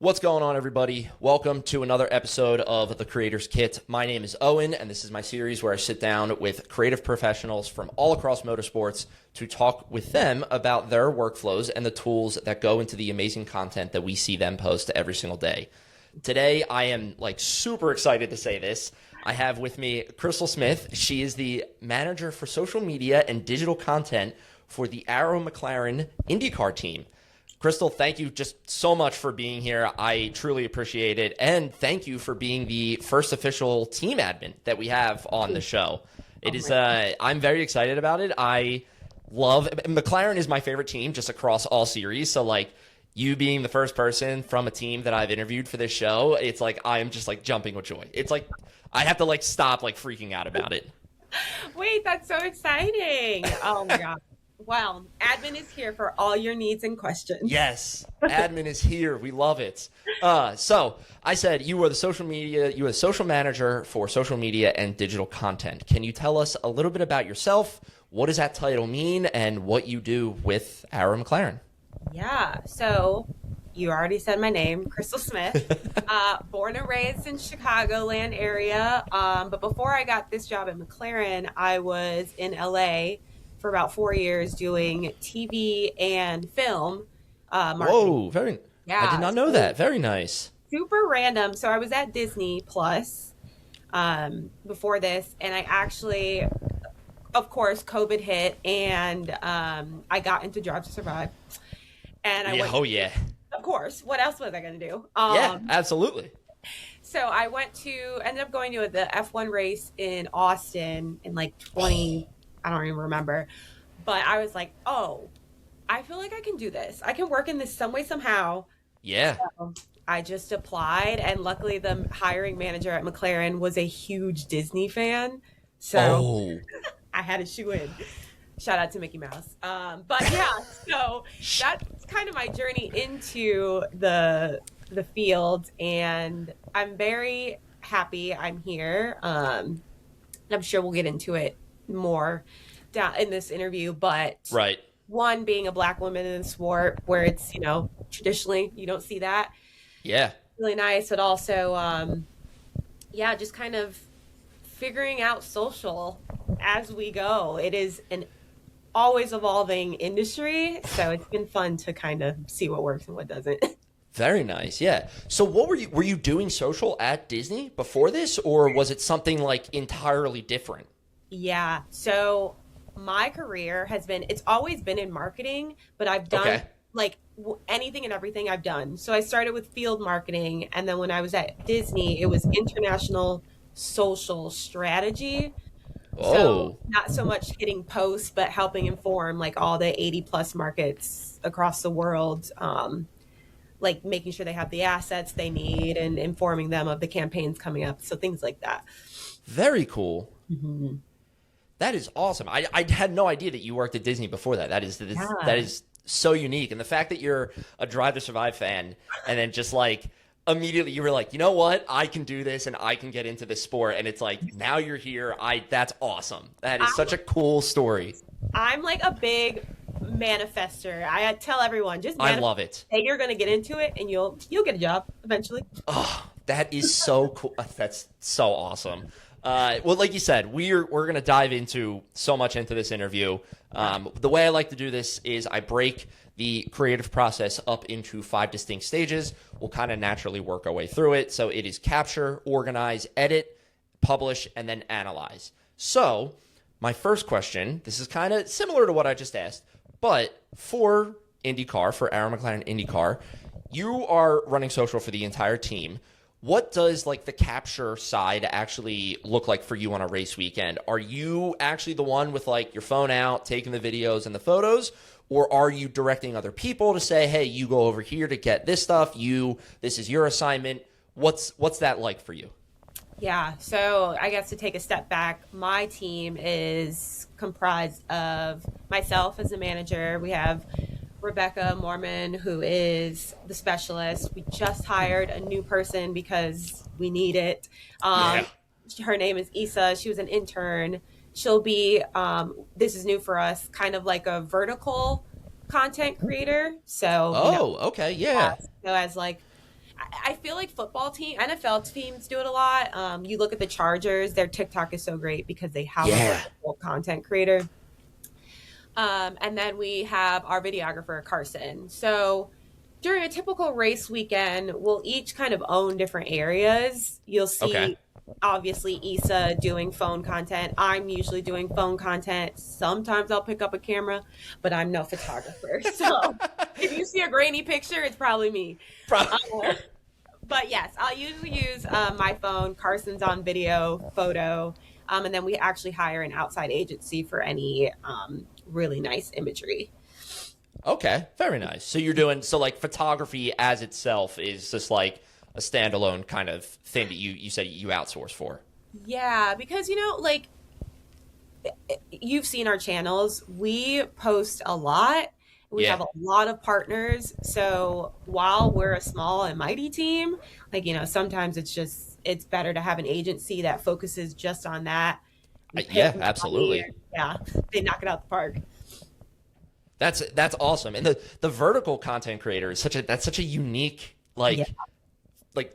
What's going on, everybody? Welcome to another episode of The Creator's Kit. My name is Owen, and this is my series where I sit down with creative professionals from all across motorsports to talk with them about their workflows and the tools that go into the amazing content that we see them post every single day. Today, I am super excited to say this. I have with me Krystol Smith. She is the manager for social media and digital content for the McLaren IndyCar team. Krystol, thank you just so much for being here. I truly appreciate it. And thank you for being the first official team admin that we have on the show. I'm very excited about it. McLaren is my favorite team just across all series. So you being the first person from a team that I've interviewed for this show, it's I'm just jumping with joy. It's I have to stop freaking out about it. Wait, that's so exciting. Oh my God. Well, admin is here for all your needs and questions. Yes, admin is here. We love it. So I said you were the social manager for social media and digital content. Can you tell us a little bit about yourself? What does that title mean and what you do with McLaren? Yeah, so you already said my name, Krystol Smith, born and raised in Chicagoland area. But before I got this job at McLaren, I was in LA for about 4 years doing TV and film marketing. Whoa, I did not know that. Very nice. Super random. So I was at Disney Plus before this, and I actually, of course, COVID hit, and I got into Drive to Survive. And I went, of course. What else was I going to do? Yeah, absolutely. So I ended up going to the F1 race in Austin in 20. I don't even remember, but I was like, oh, I feel like I can do this. I can work in this some way, somehow. Yeah. So I just applied, and luckily the hiring manager at McLaren was a huge Disney fan. So I had a shoe in. Shout out to Mickey Mouse. But yeah, so that's kind of my journey into the field, and I'm very happy I'm here. I'm sure we'll get into it more down in this interview, but right, one, being a Black woman in the sport where it's traditionally you don't see that, really nice, but also just kind of figuring out social as we go. It is an always evolving industry, so it's been fun to kind of see what works and what doesn't. Very nice. Yeah. So what were you doing social at Disney before this, or was it something entirely different? Yeah. So my career it's always been in marketing, but I've done anything and everything I've done. So I started with field marketing, and then when I was at Disney, it was international social strategy. Oh. So not so much hitting posts, but helping inform all the 80 plus markets across the world, making sure they have the assets they need and informing them of the campaigns coming up. So things like that. Very cool. Mm-hmm. That is awesome. I had no idea that you worked at Disney before that. That is so unique. And the fact that you're a Drive to Survive fan, and then just immediately you were like, you know what? I can do this and I can get into this sport. And it's now you're here. That's awesome. That is such a cool story. I'm a big manifester. I tell everyone, I love it. Hey, you're going to get into it and you'll get a job eventually. Oh, that is so cool. That's so awesome. Well, like you said, we're going to dive into so much into this interview. The way I like to do this is I break the creative process up into 5 distinct stages. We'll kind of naturally work our way through it. So it is capture, organize, edit, publish, and then analyze. So my first question, this is kind of similar to what I just asked, but for IndyCar, for McLaren IndyCar, you are running social for the entire team. What does the capture side actually look like for you on a race weekend? Are you actually the one with your phone out, taking the videos and the photos, or are you directing other people to say, hey, you go over here to get this stuff, this is your assignment? What's that like for you? Yeah, so I guess to take a step back, my team is comprised of myself as a manager. We have Rebecca Mormon, who is the specialist. We just hired a new person because we need it. Her name is Isa. She was an intern. She'll be, this is new for us, kind of like a vertical content creator. So, okay, yeah. So as I feel like NFL teams do it a lot. You look at the Chargers, their TikTok is so great because they have a full content creator. And then we have our videographer, Carson. So during a typical race weekend, we'll each kind of own different areas. You'll see, obviously, Issa doing phone content. I'm usually doing phone content. Sometimes I'll pick up a camera, but I'm no photographer. So if you see a grainy picture, it's probably me. But yes, I'll usually use my phone. Carson's on video, photo. And then we actually hire an outside agency for any really nice imagery. Okay, very nice. So you're doing, like photography as itself is just like a standalone kind of thing that you said you outsource for. Yeah, because, like you've seen our channels, we post a lot. We have a lot of partners. So while we're a small and mighty team, like, sometimes it's better to have an agency that focuses just on that. Yeah, absolutely. Yeah, they knock it out the park. That's awesome. And the vertical content creator is such a unique like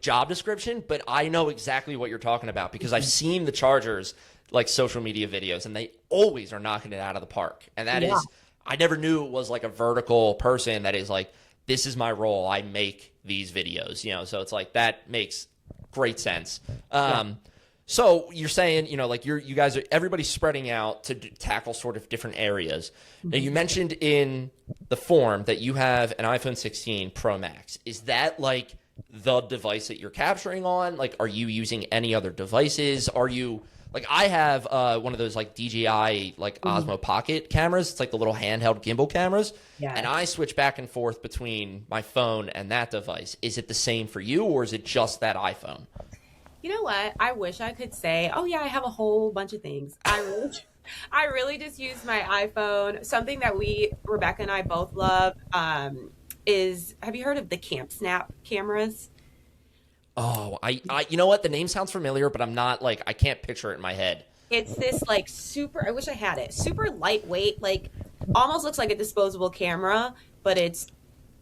job description, but I know exactly what you're talking about because I've seen the Chargers like social media videos and they always are knocking it out of the park. And that is, I never knew it was like a vertical person that is like, this is my role. I make these videos, so it's like, that makes great sense. So you're saying, like you guys are, everybody's spreading out to tackle sort of different areas. Now you mentioned in the form that you have an iPhone 16 Pro Max. Is that like the device that you're capturing on? Like, are you using any other devices? Are you like, I have one of those like DJI like Osmo Pocket cameras. It's like the little handheld gimbal cameras. And I switch back and forth between my phone and that device. Is it the same for you or is it just that iPhone? You know what? I wish I could say, oh yeah, I have a whole bunch of things. I really just use my iPhone. Something that Rebecca and I both love, is, have you heard of the Camp Snap cameras? Oh, I you know what? The name sounds familiar, but I'm not like, I can't picture it in my head. It's this like super, I wish I had it, super lightweight, like almost looks like a disposable camera, but it's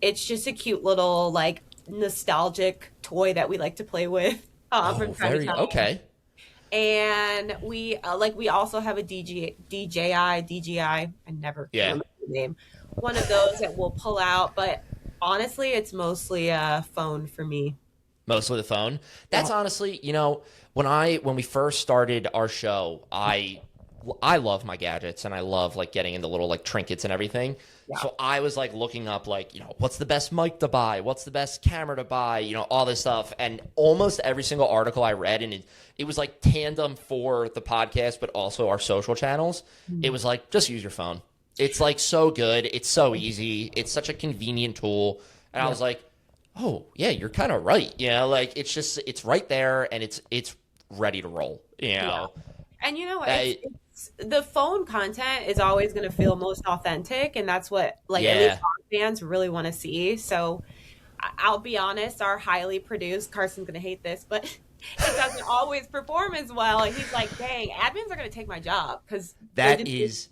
just a cute little like nostalgic toy that we like to play with. Okay. And we also have a DJI. I never remember the name. One of those that we'll pull out, but honestly, it's mostly a phone for me. Mostly the phone. That's honestly, when we first started our show, I love my gadgets and I love like getting into little like trinkets and everything. So I was like looking up like, what's the best mic to buy? What's the best camera to buy? All this stuff. And almost every single article I read, and it was like tandem for the podcast, but also our social channels. It was like, just use your phone. It's like so good. It's so easy. It's such a convenient tool. And I was like, oh yeah, you're kind of right. Like it's right there and it's ready to roll, And the phone content is always going to feel most authentic, and that's what at least fans really want to see. So I'll be honest, our highly produced, Carson's going to hate this, but it doesn't always perform as well. And he's like, dang, admins are going to take my job because that is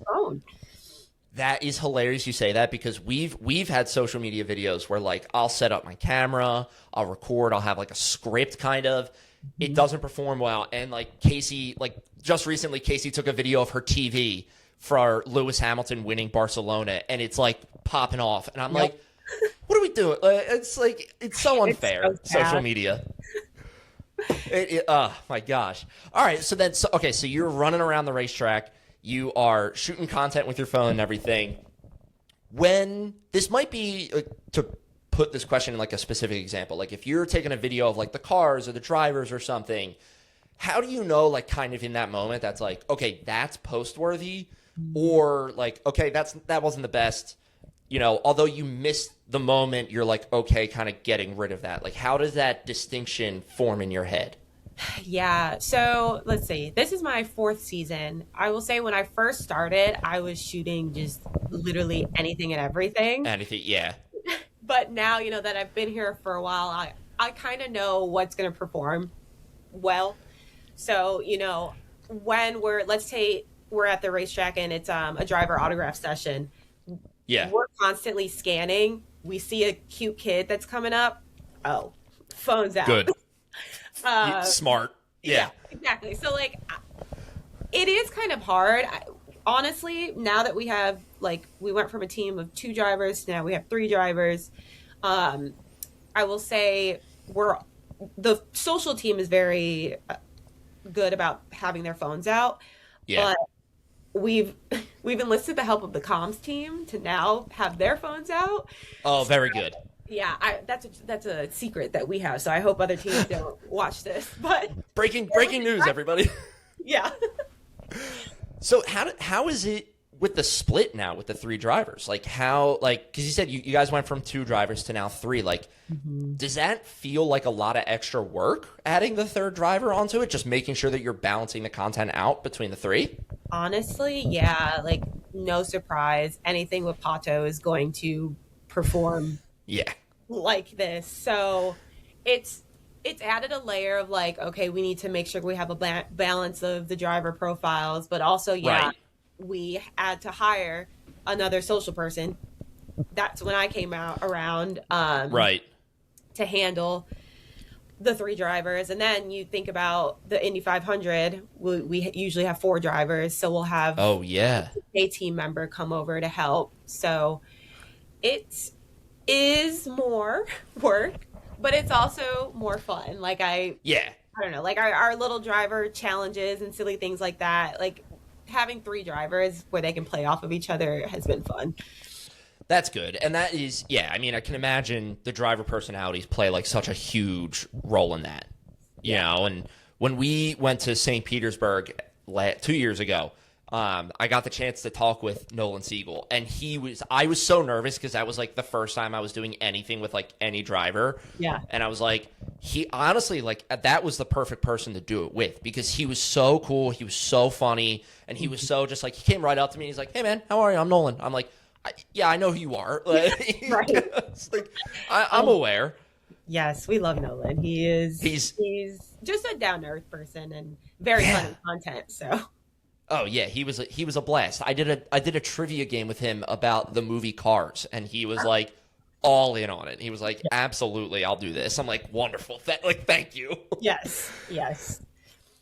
hilarious you say that, because we've had social media videos where like I'll set up my camera, I'll record, I'll have like a script kind of. It doesn't perform well. And like Casey, like just recently, Casey took a video of her TV for Lewis Hamilton winning Barcelona, and it's like popping off. And I'm like, what are we doing? It's like, it's so unfair. It's so social media. Oh my gosh. All right. So you're running around the racetrack. You are shooting content with your phone and everything. When this might be to put this question in like a specific example, like if you're taking a video of like the cars or the drivers or something, how do you know like kind of in that moment that's like, okay, that's post worthy, or like, okay, that wasn't the best, although you missed the moment, you're like, okay, kind of getting rid of that. Like, how does that distinction form in your head? Yeah. So let's see. This is my 4th season. I will say when I first started, I was shooting just literally anything and everything. Anything. Yeah. But now, that I've been here for a while, I kind of know what's going to perform well. So, when let's say we're at the racetrack and it's a driver autograph session. Yeah. We're constantly scanning. We see a cute kid that's coming up. Oh, phones out. Good. Smart. Yeah. Exactly. So like, it is kind of hard. Honestly, now that we have, like, we went from a team of 2 drivers to now we have 3 drivers. I will say the social team is very good about having their phones out. Yeah. But we've enlisted the help of the comms team to now have their phones out. Oh, very good. Yeah, that's a secret that we have. So I hope other teams don't watch this. But breaking news, everybody. Yeah. So how is it with the split now with the 3 drivers? Like because you said you guys went from 2 drivers to now 3. Like, does that feel like a lot of extra work adding the 3rd driver onto it? Just making sure that you're balancing the content out between the 3? Honestly, yeah. Like, no surprise. Anything with Pato is going to perform like this. So it's added a layer of like, okay, we need to make sure we have a balance of the driver profiles, but also, we had to hire another social person. That's when I came around to handle the 3 drivers. And then you think about the Indy 500, we usually have 4 drivers, so we'll have a team member come over to help. So it is more work, but it's also more fun. Like I don't know, like our little driver challenges and silly things like that. Like having 3 drivers where they can play off of each other has been fun. That's good. And that is, I mean, I can imagine the driver personalities play like such a huge role in that, you know. And when we went to St. Petersburg 2 years ago, I got the chance to talk with Nolan Siegel, and I was so nervous because that was like the first time I was doing anything with like any driver. Yeah. And I was like, he honestly, like, that was the perfect person to do it with because he was so cool. He was so funny. And he was so just like, he came right up to me. And he's like, hey man, how are you? I'm Nolan. I'm like, I know who you are. Like, right. It's like, I'm aware. Yes, we love Nolan. He's just a down to earth person and very funny content. So. Oh yeah, he was a blast. I did a trivia game with him about the movie Cars, and he was like all in on it. He was like, absolutely, I'll do this. I'm like, wonderful. Thank you. Yes.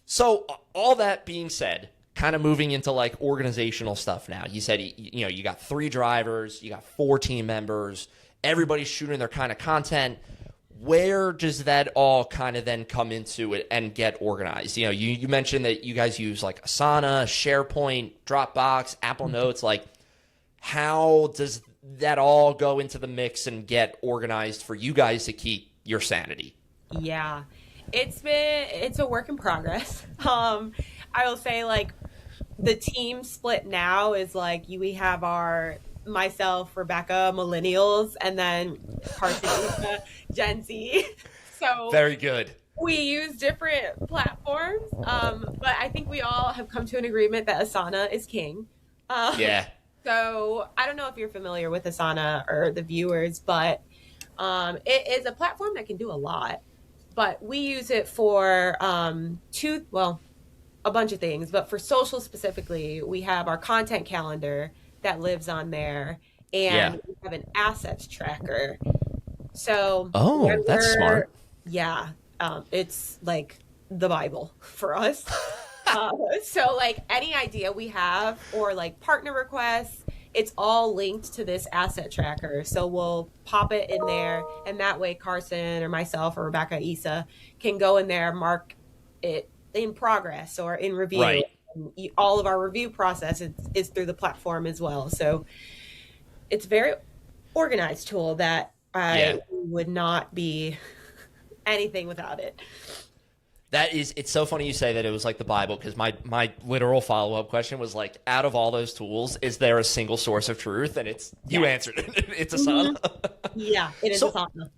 So all that being said, kind of moving into like organizational stuff now. You said you got 3 drivers, you got 4 team members, everybody's shooting their kind of content. Where does that all kind of then come into it and get organized? You know, you mentioned that you guys use like Asana, SharePoint, Dropbox, Apple Notes. Like, how does that all go into the mix and get organized for you guys to keep your sanity? Yeah, it's a work in progress. I will say, like, the team split now is like we have myself, Rebecca, millennials, and then Carson, Gen Z. So very good. We use different platforms, but I think we all have come to an agreement that Asana is king. So I don't know if you're familiar with Asana or the viewers, but it is a platform that can do a lot. But we use it for a bunch of things. But for social specifically, we have our content calendar that lives on there, and we have an assets tracker. So that's smart. Yeah, it's like the Bible for us. So like any idea we have or like partner requests, it's all linked to this asset tracker. So we'll pop it in there, and that way Carson or myself or Rebecca, Isa can go in there, mark it in progress or in review. Right. All of our review process is through the platform as well. So it's a very organized tool that I would not be anything without it. It's so funny you say that it was like the Bible, because my literal follow-up question was like, out of all those tools, is there a single source of truth? And you answered it. It's Asana. Yeah, it is Asana.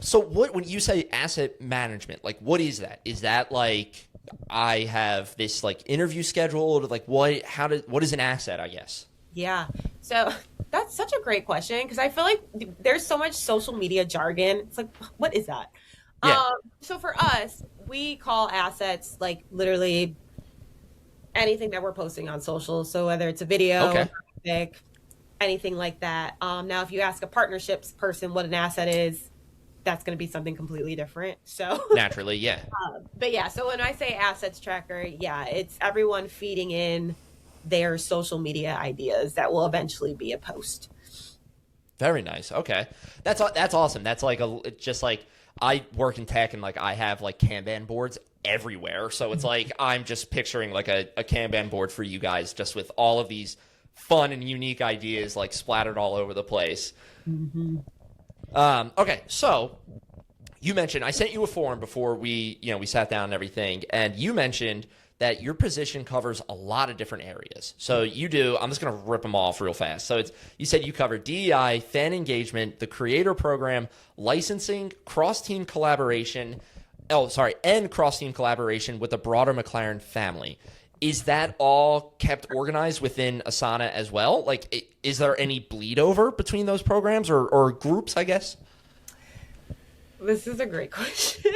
So when you say asset management, like what is that? Is that like, I have this like interview scheduled? Like what is an asset, I guess? Yeah. So that's such a great question, because I feel like there's so much social media jargon. It's like, what is that? Yeah. So for us, we call assets like literally anything that we're posting on social. So whether it's a video, graphic, anything like that. Now, if you ask a partnerships person what an asset is, that's going to be something completely different. So Naturally, yeah. But yeah, so when I say assets tracker, yeah, it's everyone feeding in their social media ideas that will eventually be a post. Very nice. Okay. That's awesome. That's like it's just like I work in tech and like I have like Kanban boards everywhere. So it's like I'm just picturing like a Kanban board for you guys just with all of these fun and unique ideas like splattered all over the place. Mm-hmm. Okay, so you mentioned I sent you a form before we sat down and everything, and you mentioned that your position covers a lot of different areas. So you do, I'm just going to rip them off real fast. So you said you cover DEI, fan engagement, the creator program, licensing, cross-team collaboration, and cross-team collaboration with the broader McLaren family. Is that all kept organized within Asana as well? Like, is there any bleed over between those programs or groups, I guess? This is a great question.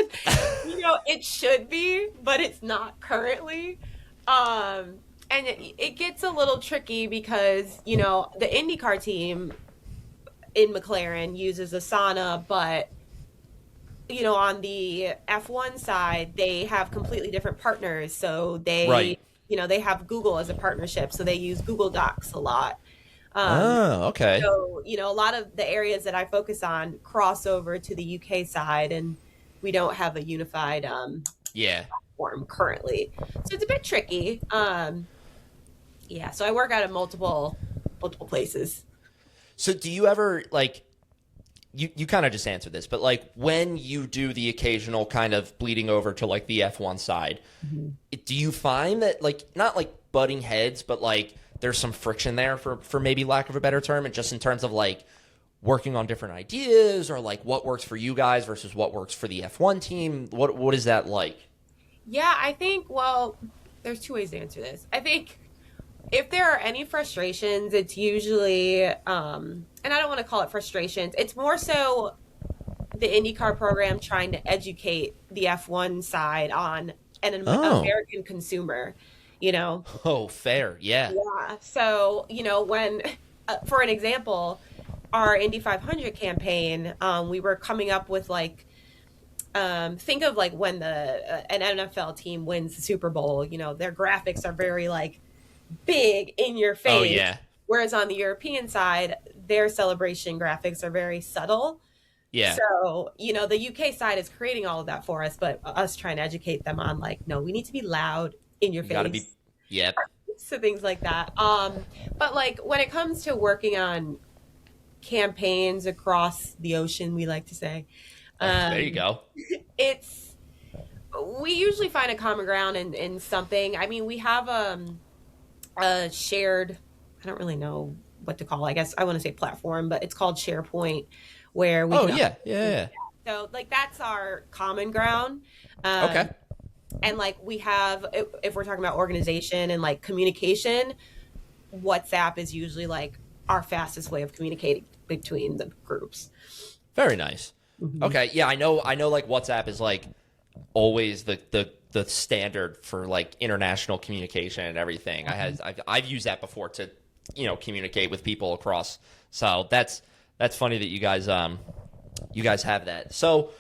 It should be, but it's not currently. And it gets a little tricky because, the IndyCar team in McLaren uses Asana, but, on the F1 side, they have completely different partners. So they have Google as a partnership. So they use Google Docs a lot. Okay. So, a lot of the areas that I focus on cross over to the UK side, and we don't have a unified platform currently. So it's a bit tricky. So I work out of multiple places. So do you ever, like, you kind of just answered this, but like when you do the occasional kind of bleeding over to like the F1 side, do you find that like, not like butting heads, but like there's some friction there for maybe lack of a better term, and just in terms of like working on different ideas or like what works for you guys versus what works for the F1 team? What is that like? Yeah, I think, there's two ways to answer this. I think if there are any frustrations, it's usually, and I don't want to call it frustrations, it's more so the IndyCar program trying to educate the F1 side on an American consumer, Oh, fair. Yeah. Yeah. So, when, for an example, our Indy 500 campaign, we were coming up with like, think of like when an NFL team wins the Super Bowl, their graphics are very like big in your face. Oh, yeah. Whereas on the European side, their celebration graphics are very subtle. Yeah. So, the UK side is creating all of that for us, but us trying to educate them on like, no, we need to be loud in your face. Yep. So things like that. But like when it comes to working on campaigns across the ocean, we like to say, there you go. We usually find a common ground in something. I mean, we have a shared, I don't really know what to call it. I guess I want to say platform, but it's called SharePoint, where we yeah. So like that's our common ground. Okay. And like we have, if we're talking about organization and like communication, WhatsApp is usually like our fastest way of communicating between the groups. Very nice. Mm-hmm. Okay. Yeah, I know like WhatsApp is like always the standard for like international communication and everything. Mm-hmm. I've used that before to, communicate with people across. So that's funny that you guys have that. So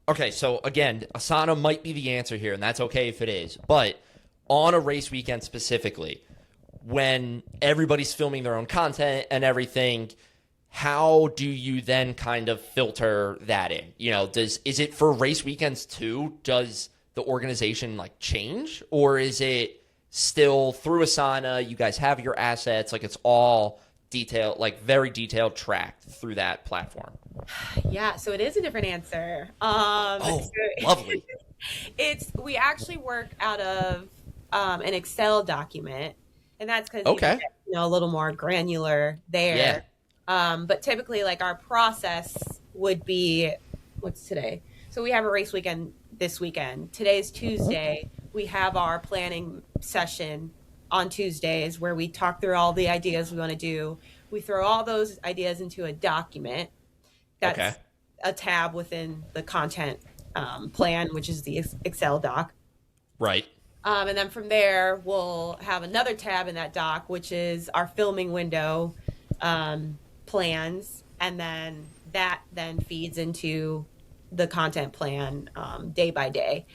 okay, so again, Asana might be the answer here, and that's okay if it is. But on a race weekend specifically, when everybody's filming their own content and everything, how do you then kind of filter that in? Is it for race weekends too? Does the organization like change, or is it still through Asana? You guys have your assets, like it's all detailed, like very detailed, tracked through that platform. Yeah, so it is a different answer. Lovely. We actually work out of an Excel document, and that's because a little more granular there. Yeah. But typically, like our process would be, what's today? So we have a race weekend this weekend. Today's Tuesday. We have our planning session on Tuesdays where we talk through all the ideas we want to do. We throw all those ideas into a document. That's a tab within the content plan, which is the Excel doc. Right. And then from there, we'll have another tab in that doc, which is our filming window plans. And then that then feeds into the content plan day by day.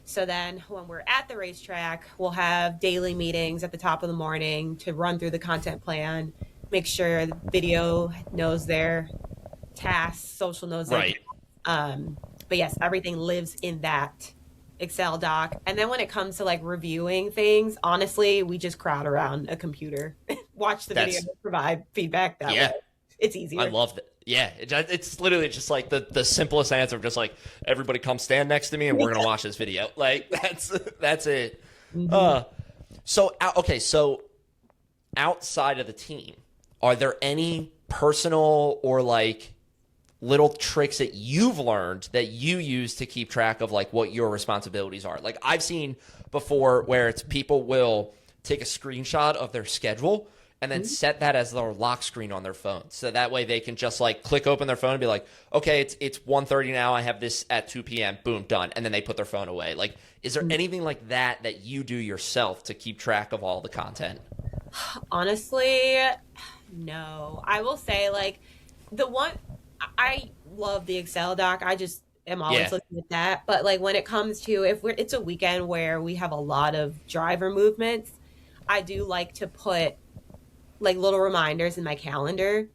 So then when we're at the racetrack, we'll have daily meetings at the top of the morning to run through the content plan, make sure the video knows their tasks, social knows their tasks. But yes, everything lives in that Excel doc. And then when it comes to like reviewing things, honestly, we just crowd around a computer, watch the video, provide feedback that way. It's easier. I love that. Yeah, it's literally just like the simplest answer of just like, everybody come stand next to me and we're going to watch this video. Like, that's it. Mm-hmm. So outside of the team, are there any personal or like little tricks that you've learned that you use to keep track of like what your responsibilities are? Like, I've seen before where it's people will take a screenshot of their schedule and then set that as their lock screen on their phone. So that way they can just like click open their phone and be like, okay, it's 1:30 now. I have this at 2 p.m. Boom, done. And then they put their phone away. Like, is there anything like that you do yourself to keep track of all the content? Honestly, no. I will say like I love the Excel doc. I just am always looking at that. But like when it comes to it's a weekend where we have a lot of driver movements, I do like to put like little reminders in my calendar.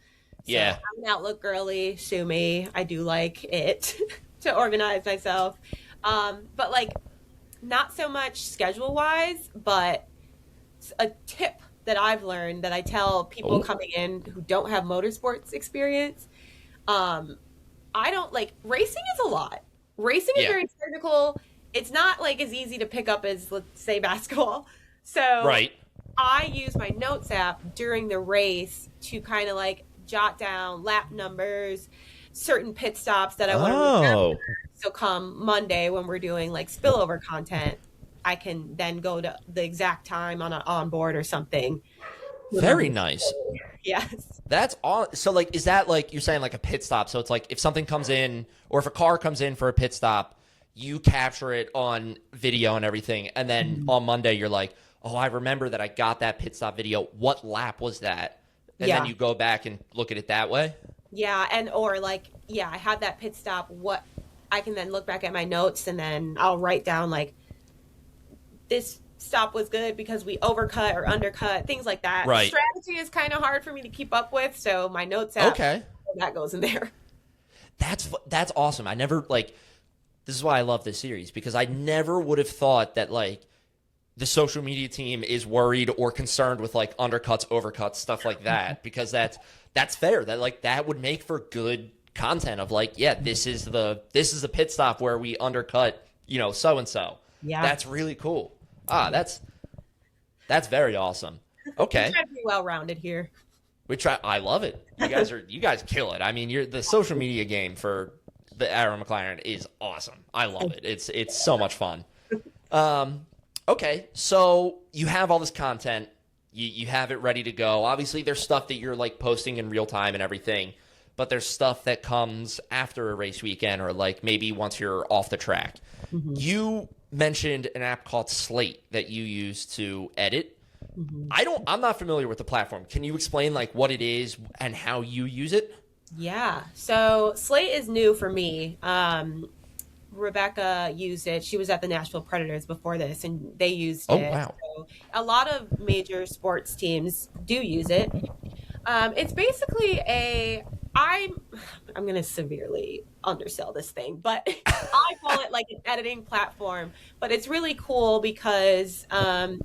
So I'm an Outlook girly, sue me. I do like it to organize myself. But like not so much schedule wise, but a tip that I've learned that I tell people coming in who don't have motorsports experience. I don't like racing is a lot. Racing is very technical. It's not like as easy to pick up as, let's say, basketball. So I use my notes app during the race to kind of like jot down lap numbers, certain pit stops that I want to remember. So come Monday when we're doing like spillover content, I can then go to the exact time on an onboard or something. Very nice. Yes. That's all. So like, is that like, you're saying like a pit stop? So it's like if something comes in or if a car comes in for a pit stop, you capture it on video and everything. And then on Monday, you're like, oh, I remember that I got that pit stop video. What lap was that? And then you go back and look at it that way. Yeah. And, or like, I have that pit stop. What I can then look back at my notes and then I'll write down like this stop was good because we overcut or undercut, things like that. Right. Strategy is kind of hard for me to keep up with. So my notes app, that goes in there. That's awesome. I never this is why I love this series, because I never would have thought that like the social media team is worried or concerned with like undercuts, overcuts, stuff like that, because that's fair. That like that would make for good content of like, this is the pit stop where we undercut, so and so. Yeah. That's really cool. That's very awesome. Okay. We try to be well-rounded here. I love it. You guys kill it. I mean, the social media game for the Arrow McLaren is awesome. I love it. It's so much fun. Okay. So you have all this content, you have it ready to go. Obviously there's stuff that you're like posting in real time and everything, but there's stuff that comes after a race weekend or like maybe once you're off the track. Mm-hmm. You mentioned an app called Slate that you use to edit. Mm-hmm. I'm not familiar with the platform. Can you explain like what it is and how you use it? Yeah. So Slate is new for me. Rebecca used it. She was at the Nashville Predators before this and they used it. Wow. So a lot of major sports teams do use it. It's basically I'm going to severely undersell this thing, but I call it like an editing platform, but it's really cool because,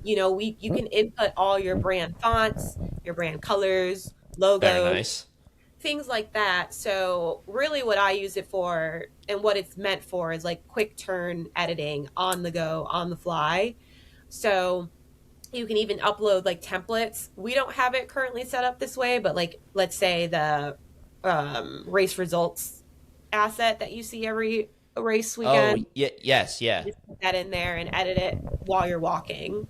you can input all your brand fonts, your brand colors, logos, very nice. Things like that. So really what I use it for and what it's meant for is like quick turn editing on the go, on the fly. So you can even upload like templates. We don't have it currently set up this way, but like, let's say the race results asset that you see every race weekend. Oh, yes. Just put that in there and edit it while you're walking.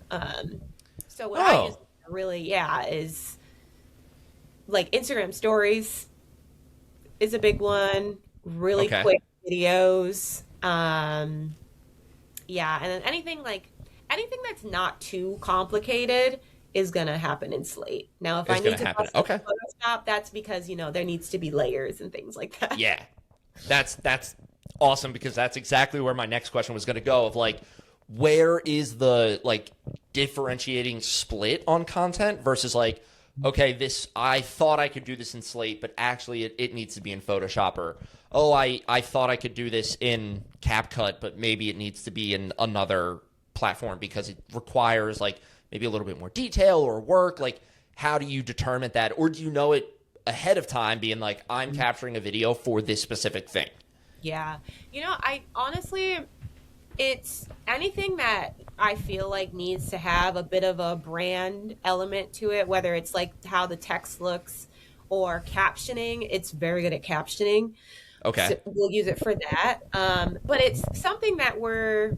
So what I use really, is like Instagram stories is a big one. Really quick videos. And then anything that's not too complicated is gonna happen in Slate. Now, if I need to Photoshop, that's because there needs to be layers and things like that. Yeah, that's awesome, because that's exactly where my next question was going to go, of like, where is the like differentiating split on content versus like, okay, this, I thought I could do this in Slate, but actually it needs to be in Photoshop, or, oh, I thought I could do this in CapCut, but maybe it needs to be in another platform because it requires like maybe a little bit more detail or work. Like, how do you determine that? Or do you know it ahead of time, being like, I'm capturing a video for this specific thing? Yeah. I honestly, it's anything that I feel like needs to have a bit of a brand element to it, whether it's like how the text looks or captioning. It's very good at captioning. Okay. So we'll use it for that. But it's something that we're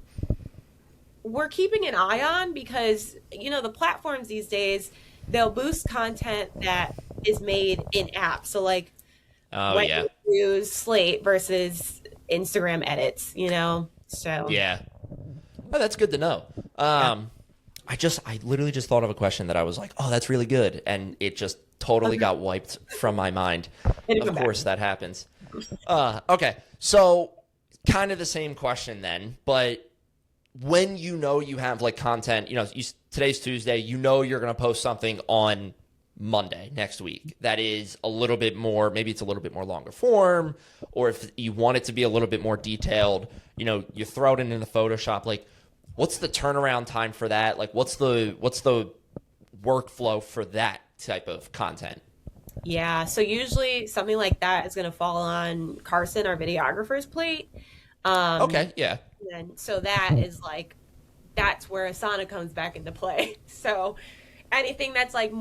keeping an eye on because, the platforms these days, they'll boost content that is made in app. So like, when you use Slate versus Instagram edits, so. Yeah. Oh, that's good to know. I literally just thought of a question that I was like, oh, that's really good. And it just totally got wiped from my mind. Of course that happens. Okay. So kind of the same question then, but when you have like content, today's Tuesday, you're going to post something on Monday next week that is a little bit more, maybe it's a little bit more longer form, or if you want it to be a little bit more detailed, you throw it in the Photoshop. Like, what's the turnaround time for that? Like, what's the workflow for that type of content? Yeah, so usually something like that is going to fall on Carson, our videographer's plate. Okay, yeah. And so that is like, that's where Asana comes back into play. So anything that's like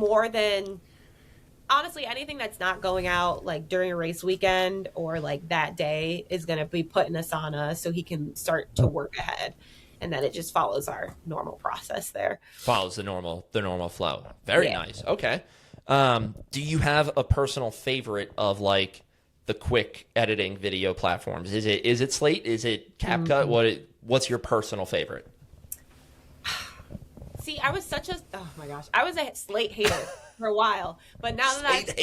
honestly, anything that's not going out like during a race weekend or like that day is going to be put in Asana so he can start to work ahead. And then it just follows our normal process there. Follows the normal flow. Very nice. Okay. Do you have a personal favorite of like the quick editing video platforms? Is it Slate? Is it CapCut? Mm-hmm. What's your personal favorite? See, I was I was a Slate hater for a while, but now that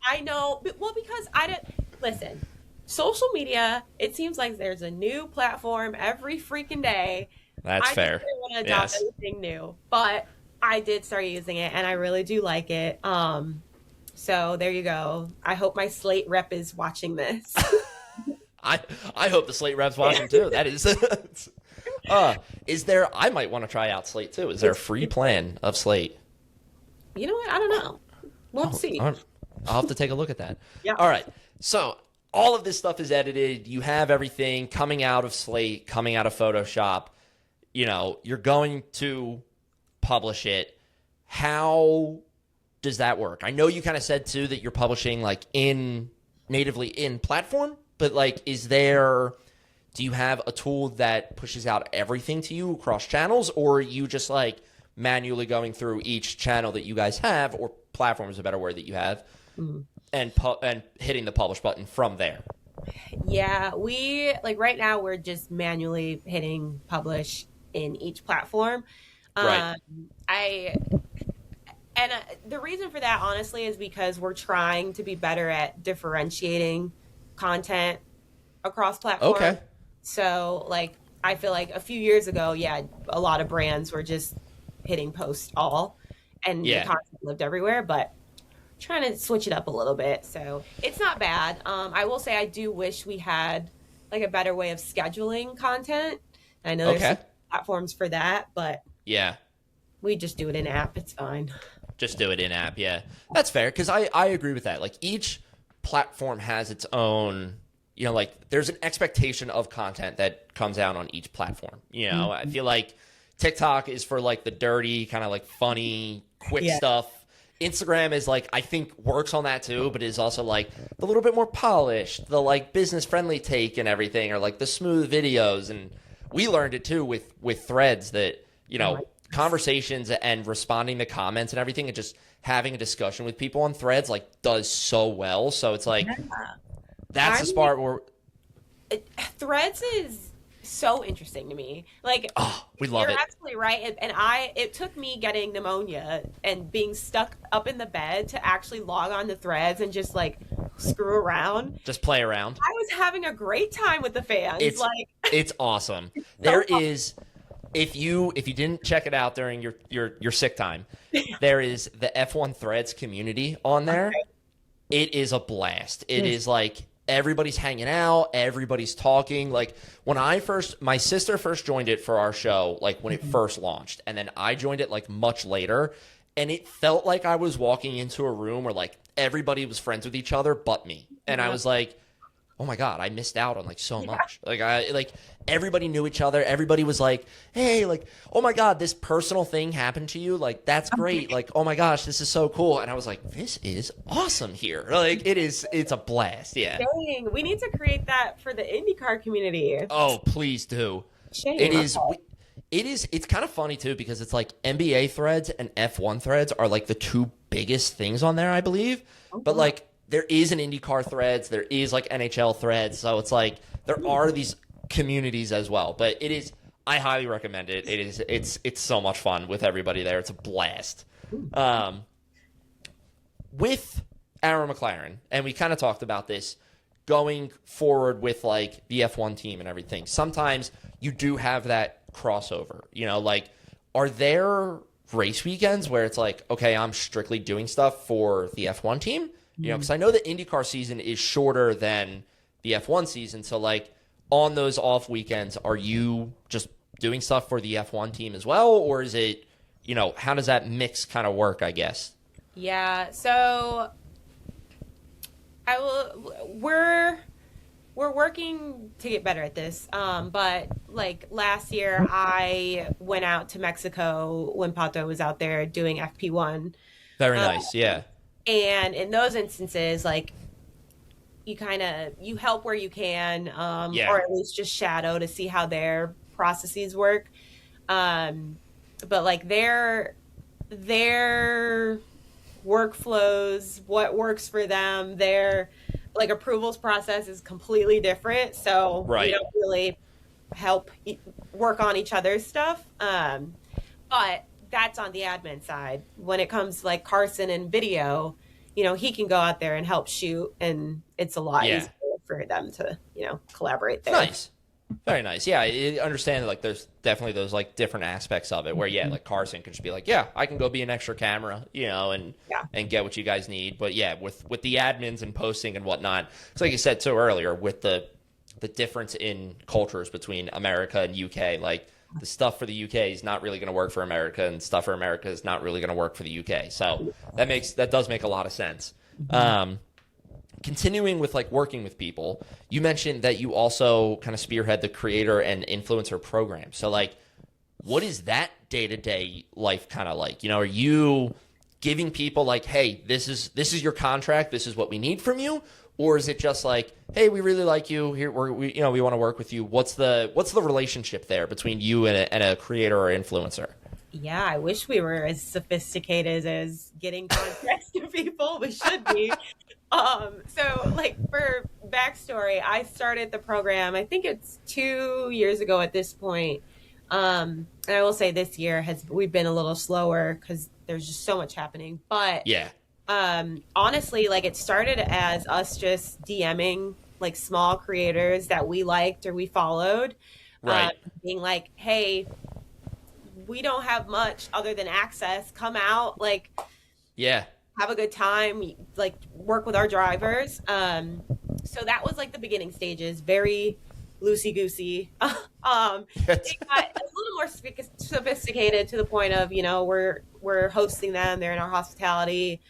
I know, well, because I didn't listen. Social media, it seems like there's a new platform every freaking day. That's fair. I don't want to adopt anything new, but I did start using it, and I really do like it. So there you go. I hope my Slate rep is watching this. I hope the Slate rep's watching too. That is. Is there? I might want to try out Slate too. Is there a free plan of Slate? You know what? I don't know. We'll see. I'll have to take a look at that. Yeah. All right. So all of this stuff is edited. You have everything coming out of Slate, coming out of Photoshop. You're going to publish it. How does that work? I know you kind of said too that you're publishing like natively in platform, but like, do you have a tool that pushes out everything to you across channels, or are you just like manually going through each channel that you guys have, or platform is a better word that you have, and hitting the publish button from there? Yeah, we like right now we're just manually hitting publish in each platform. Right. The reason for that, honestly, is because we're trying to be better at differentiating content across platforms. Okay. So, like, I feel like a few years ago, a lot of brands were just hitting post all, and the content lived everywhere, but trying to switch it up a little bit. So it's not bad. I will say I do wish we had like a better way of scheduling content. I know there's some platforms for that, but we just do it in app. It's fine. Just do it in app. Yeah, that's fair. Cause I agree with that. Like each platform has its own, like there's an expectation of content that comes out on each platform. I feel like TikTok is for like the dirty kind of like funny, quick stuff. Instagram is like, I think works on that too, but is also like the little bit more polished, the like business friendly take and everything, or like the smooth videos. And we learned it too with Threads that, conversations and responding to comments and everything, and just having a discussion with people on Threads like does so well. So it's like, that's the part where Threads is so interesting to me. Like, we love it. You're absolutely right. And it took me getting pneumonia and being stuck up in the bed to actually log on to Threads and just like screw around. Just play around. I was having a great time with the fans. It's awesome. If you didn't check it out during your sick time, there is the F1 Threads community on there. Okay. It is a blast. It is like everybody's hanging out, everybody's talking. Like when my sister first joined it for our show, like when it first launched, and then I joined it like much later, and it felt like I was walking into a room where like everybody was friends with each other but me. And I was like, oh my God, I missed out on like so much. Like everybody knew each other. Everybody was like, hey, like, oh my God, this personal thing happened to you. Like, that's great. Like, oh my gosh, this is so cool. And I was like, this is awesome here. Like it's a blast. Yeah. Dang, we need to create that for the IndyCar community. Oh, please do. Shame. It's kind of funny too, because it's like NBA threads and F1 threads are like the two biggest things on there, I believe. But like, there is an IndyCar threads, there is like NHL threads, so it's like there are these communities as well. But I highly recommend it. It's so much fun with everybody there. It's a blast. With Aaron McLaren, and we kind of talked about this going forward with like the F1 team and everything. Sometimes you do have that crossover. You know, like are there race weekends where it's like, okay, I'm strictly doing stuff for the F1 team? You know, because I know the IndyCar season is shorter than the F1 season. So, like, on those off weekends, are you just doing stuff for the F1 team as well? Or is it, you know, how does that mix kind of work, I guess? Yeah, so we're working to get better at this. But, like, last year I went out to Mexico when Pato was out there doing FP1. Very nice, yeah. And in those instances, like, you help where you can, or at least just shadow to see how their processes work. But like their workflows, what works for them, their like approvals process is completely different. So we don't really help work on each other's stuff. But that's on the admin side. When it comes to like Carson and video, you know, he can go out there and help shoot, and it's a lot easier for them to, you know, collaborate there. Nice. Very nice. Yeah, I understand like there's definitely those like different aspects of it where like Carson can just be like, yeah, I can go be an extra camera, you know, and get what you guys need. But yeah, with the admins and posting and whatnot, it's like you said so earlier with the difference in cultures between America and UK, like the stuff for the UK is not really going to work for America, and stuff for America is not really going to work for the UK. So that does make a lot of sense. Continuing with like working with people, you mentioned that you also kind of spearhead the creator and influencer program. So like, what is that day-to-day life kind of like? You know, are you giving people like, hey, this is your contract, this is what we need from you? Or is it just like, hey, we really like you here, we want to work with you? What's the relationship there between you and a creator or influencer? Yeah, I wish we were as sophisticated as getting contracts to people. We should be. So like for backstory, I started the program, I think it's 2 years ago at this point. And I will say this year we've been a little slower because there's just so much happening. But honestly, like it started as us just DMing like small creators that we liked or we followed, being like, hey, we don't have much other than access. Come out, like, have a good time, like work with our drivers. So that was like the beginning stages, very loosey-goosey. It got a little more sophisticated to the point of, you know, we're hosting them, they're in our hospitality.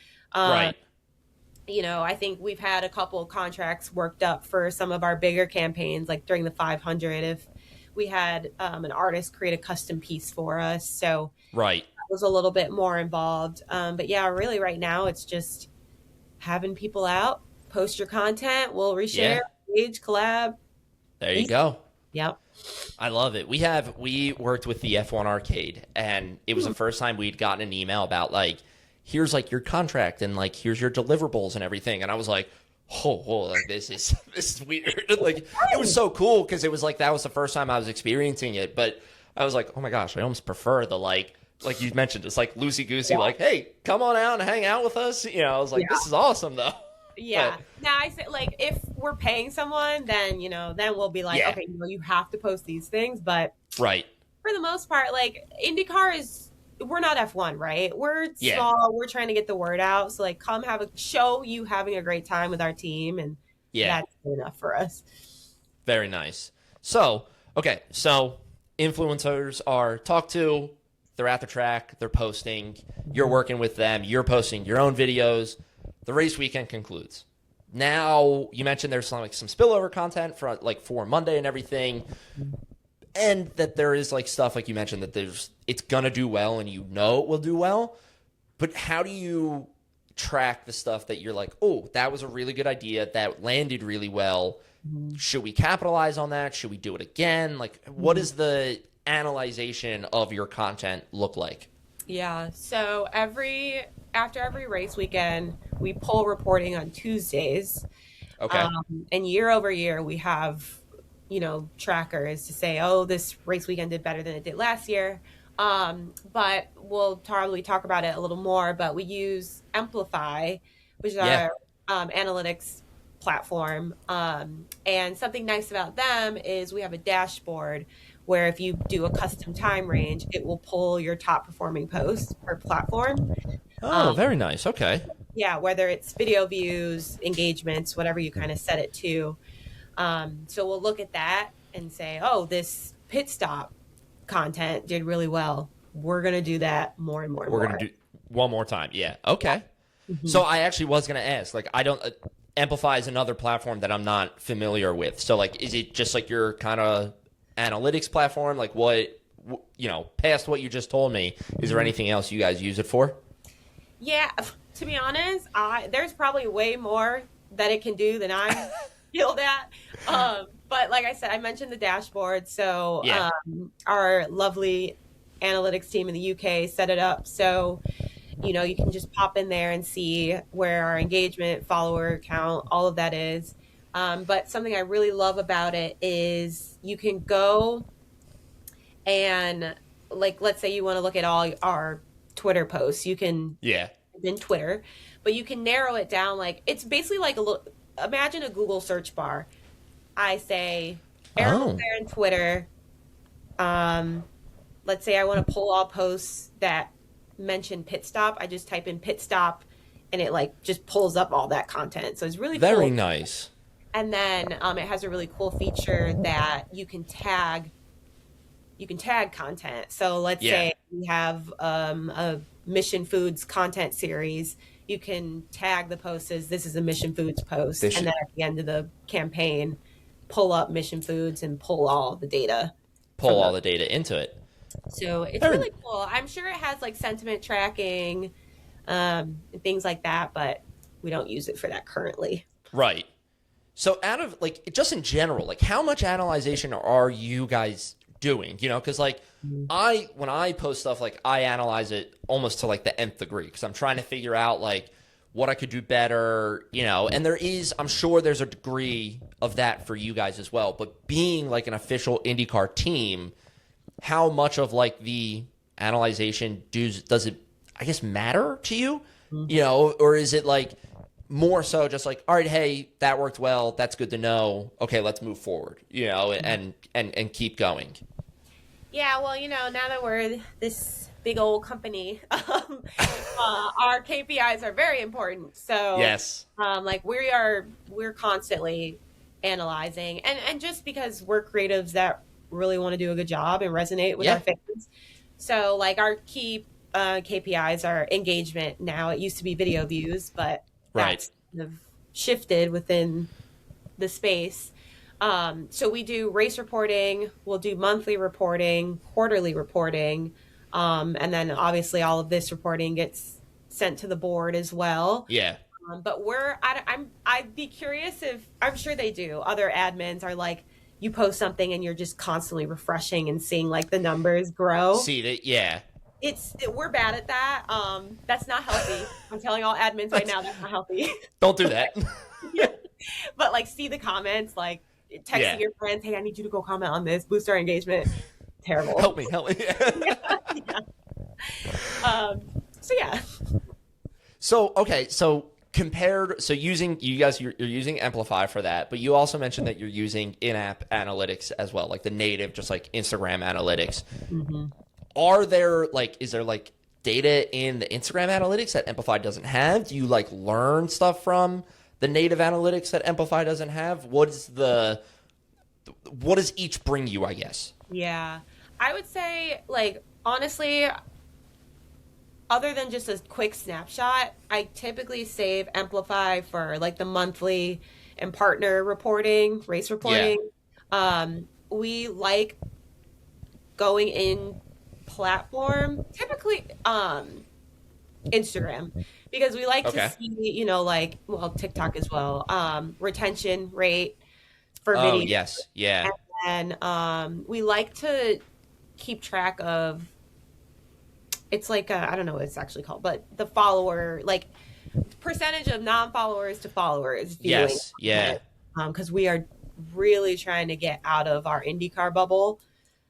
You know, I think we've had a couple contracts worked up for some of our bigger campaigns, like during the 500, if we had an artist create a custom piece for us. So that was a little bit more involved. But yeah, really right now it's just having people out, post your content, we'll reshare, page, collab. There you go. Yep. I love it. We worked with the F1 Arcade, and it was the first time we'd gotten an email about like, here's like your contract and like here's your deliverables and everything. And I was like, oh, like this is weird. Like it was so cool because it was like that was the first time I was experiencing it. But I was like, oh my gosh, I almost prefer the like you mentioned, it's like loosey goosey, like, hey, come on out and hang out with us. You know, I was like, this is awesome though. Yeah. But Now I say like if we're paying someone, then then we'll be like, yeah, okay, you have to post these things. But right. for the most part, like IndyCar is we're not F1, right? We're Yeah, small. We're trying to get the word out. So like come have a show you having a great time with our team, and yeah. that's good enough for us. Very nice. So, okay, so influencers are talked to, they're at the track, they're posting, you're working with them, you're posting your own videos. The race weekend concludes. Now, you mentioned there's some spillover content for Monday and everything, and that there is stuff like you mentioned that it's gonna do well and it will do well. But how do you track the stuff that you're like, oh, that was a really good idea, that landed really well? Should we capitalize on that? Should we do it again? What does the analyzation of your content look like? Yeah. So after every race weekend, we pull reporting on Tuesdays. Okay. And year over year, we have, trackers to say, oh, this race weekend did better than it did last year. But we'll probably talk about it a little more, but we use Amplify, which is our analytics platform. And something nice about them is we have a dashboard where if you do a custom time range, it will pull your top performing posts per platform. Oh, very nice. Okay. Yeah, whether it's video views, engagements, whatever you kind of set it to. So we'll look at that and say, oh, this pit stop content did really well. We're going to do that more and more and more. We're going to do one more time. Yeah. Okay. Mm-hmm. So I actually was going to ask, I don't, Amplify is another platform that I'm not familiar with. So is it just your kind of analytics platform? What, past what you just told me, is there anything else you guys use it for? Yeah, to be honest, there's probably way more that it can do than I'm skilled at. But like I said, I mentioned the dashboard. So our lovely analytics team in the UK set it up. So, you can just pop in there and see where our engagement, follower count, all of that is. But something I really love about it is you can go and let's say you want to look at all our Twitter posts. You can in Twitter, but you can narrow it down. It's basically imagine a Google search bar. I say Aaron McLaren Twitter. Let's say I want to pull all posts that mention pit stop. I just type in pit stop and it just pulls up all that content. So it's really very cool. Nice. And then it has a really cool feature that you can tag content. So let's say we have a Mission Foods content series. You can tag the post as this is a Mission Foods post. And then at the end of the campaign, pull up Mission Foods and pull all the data. Pull all the data into it. So it's really cool. I'm sure it has sentiment tracking and things like that, but we don't use it for that currently. Right. So out of just in general, how much analyzation are you guys doing? Because when I post stuff, I analyze it almost to the nth degree because I'm trying to figure out what I could do better, and I'm sure there's a degree of that for you guys as well. But being an official IndyCar team, how much of the analyzation does it, I guess, matter to you? Or is it more so just all right, hey, that worked well, that's good to know, okay, let's move forward, and keep going? Yeah, well, now that we're this big old company, our KPIs are very important. So yes, we're constantly analyzing, and just because we're creatives that really want to do a good job and resonate with our fans. So our key KPIs are engagement. Now it used to be video views, but that's kind of shifted within the space. So we do race reporting, we'll do monthly reporting, quarterly reporting, and then obviously all of this reporting gets sent to the board as well. Yeah. But I'd be curious if, I'm sure they do, other admins are you post something and you're just constantly refreshing and seeing the numbers grow. See that? Yeah. We're bad at that. That's not healthy. I'm telling all admins right now, that's not healthy. Don't do that. Yeah. But see the comments, texting your friends, hey, I need you to go comment on this, boost our engagement. Terrible. Help me. So yeah. So, okay. So compared, so you're using Amplify for that, but you also mentioned that you're using in-app analytics as well, like the native, just like Instagram analytics. Mm-hmm. Is there like data in the Instagram analytics that Amplify doesn't have? Do you like learn stuff from the native analytics that Amplify doesn't have? What does each bring you, I guess? Yeah, I would say, like, honestly, other than just a quick snapshot, I typically save Amplify for like the monthly and partner reporting, race reporting. Yeah. We like going in platform, typically Instagram, because we like to see, like, well, TikTok as well, retention rate for video. Oh, yes. Yeah. And we like to keep track of, it's like, I don't know what it's actually called, but the follower, like percentage of non-followers to followers. Yes. Yeah. Because we are really trying to get out of our IndyCar bubble.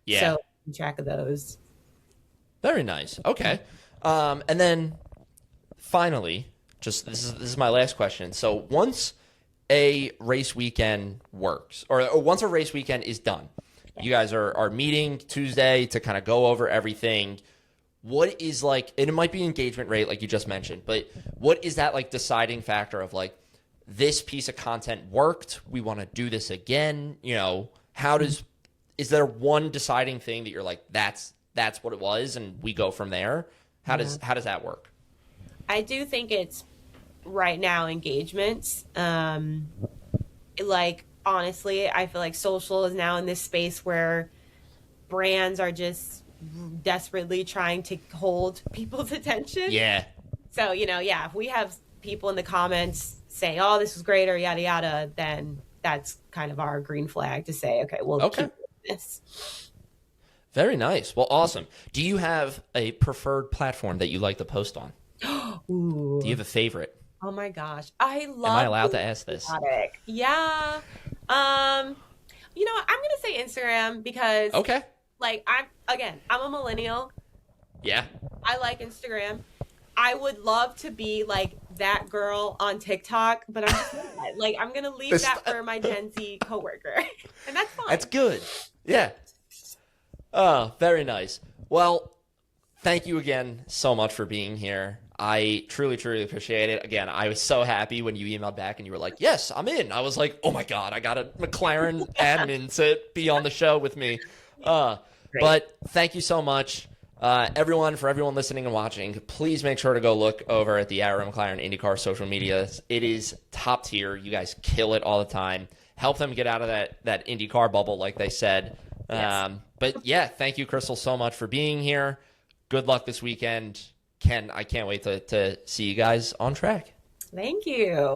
Yeah. So keep track of those. Very nice. Okay. And then finally, just this is my last question. So once a race weekend works, or once a race weekend is done, you guys are meeting Tuesday to kind of go over everything. What is like, and it might be engagement rate like you just mentioned, but what is that like deciding factor of like, this piece of content worked, we want to do this again? Is there one deciding thing that you're like, that's what it was, and we go from there? How does that work? I do think it's right now engagements. Like, honestly, I feel like social is now in this space where brands are just desperately trying to hold people's attention. Yeah. So, if we have people in the comments say, oh, this was great, or yada, yada, then that's kind of our green flag to say, okay, we'll keep this. Very nice. Well, awesome. Do you have a preferred platform that you like to post on? Ooh. Do you have a favorite? Oh my gosh. I love Am I allowed to ask this? Yeah. I'm gonna say Instagram because like I'm a millennial. Yeah. I like Instagram. I would love to be like that girl on TikTok, but I'm just not. Like, I'm gonna leave that for my Gen Z coworker. And that's fine. That's good. Yeah. Oh, very nice. Well, thank you again so much for being here. I truly, truly appreciate it. Again, I was so happy when you emailed back and you were like, yes, I'm in. I was like, oh my God, I got a McLaren admin to be on the show with me. But thank you so much. For everyone listening and watching, please make sure to go look over at the McLaren IndyCar social media. It is top tier. You guys kill it all the time. Help them get out of that IndyCar bubble, like they said. Yes. But yeah, thank you, Krystol, so much for being here. Good luck this weekend. I can't wait to see you guys on track. Thank you.